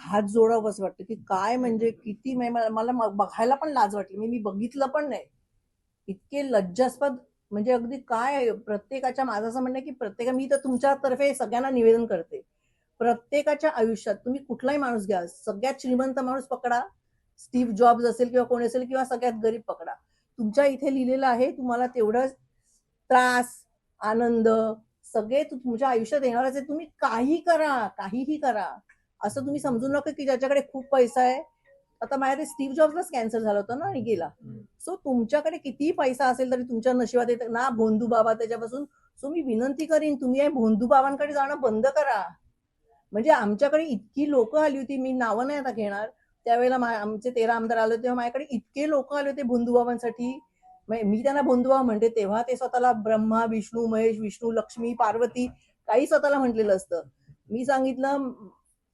हात जोडावंच वाटतं की काय म्हणजे किती मला बघायला पण लाज वाटली. मी बघितलं पण नाही. इतके लज्जास्पद म्हणजे अगदी काय प्रत्येकाच्या माझं असं म्हणणं की मी तर तुमच्यातर्फे सगळ्यांना निवेदन करते. प्रत्येकाच्या आयुष्यात तुम्ही कुठलाही माणूस घ्या, सगळ्यात श्रीमंत माणूस पकडा, स्टीव्ह जॉब्स असेल किंवा कोण असेल किंवा सगळ्यात गरीब पकडा. तुमच्या इथे लिहिलेलं आहे तुम्हाला तेवढं त्रास, आनंद सगळे तुमच्या आयुष्यात येणारच आहे. तुम्ही काही करा, काहीही करा. असं तुम्ही समजू नका की ज्याच्याकडे खूप पैसा आहे. आता माझ्या स्टीव्ह जॉब्सलाच कॅन्सर झाला होता ना आणि गेला. सो तुमच्याकडे कितीही पैसा असेल तरी तुमच्या नशिबात येत ना भोंदू बाबा त्याच्यापासून. सो मी विनंती करीन तुम्ही या भोंदू बाबांकडे जाणं बंद करा. म्हणजे आमच्याकडे इतकी लोक आली होती, मी नावं नाही आता घेणार. त्यावेळेला आमचे 13 आमदार आले तेव्हा माझ्याकडे इतके लोक आले होते भोंदूबाबांसाठी. मी त्यांना भोंदूबाबा म्हणते. तेव्हा ते स्वतःला ब्रह्मा, विष्णू, महेश, विष्णू, लक्ष्मी, पार्वती काही स्वतःला म्हटलेलं असतं. मी सांगितलं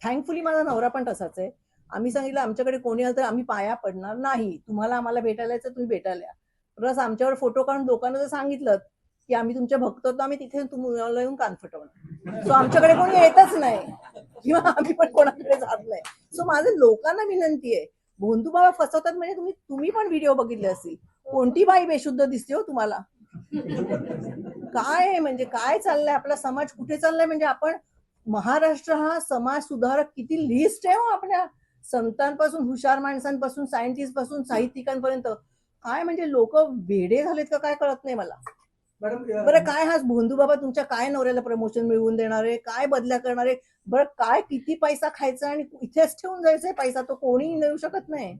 थँकफुली माझा नवरा पण तसाच आहे. आम्ही सांगितलं आमच्याकडे कोणी आलं तर आम्ही पाया पडणार नाही. तुम्हाला आम्हाला भेटायला यायचं तुम्ही भेटायला या. प्लस आमच्यावर फोटो काढून लोकांना जर सांगितलं की आम्ही तुमचे भक्त होतो आम्ही तिथे तुम्हाला येऊन कान फटवणार. सो आमच्याकडे कोणी येतच नाही किंवा आम्ही पण कोणाकडे जात नाही. सो माझं लोकांना विनंती आहे, भोंदू बाबा फसवतात म्हणजे तुम्ही पण व्हिडिओ बघितले असतील. कोणती बाई बेशुद्ध दिसते हो तुम्हाला? काय म्हणजे काय चाललंय आपला समाज कुठे चाललाय? म्हणजे आपण महाराष्ट्र हा समाज सुधारक किती लिस्ट आहे हो आपल्या संतांपासून हुशार माणसांपासून सायंटिस्ट पासून साहित्यिकांपर्यंत. काय म्हणजे लोक वेडे झालेत का काय कळत नाही मला. बरं काय हा भोंदू बाबा तुमच्या काय नवऱ्याला प्रमोशन मिळवून देणार आहे? काय बदल्या करणार आहे? बरं काय किती पैसा खायचा आणि इथेच ठेवून जायचंय पैसा तो कोणीही देऊ शकत नाही.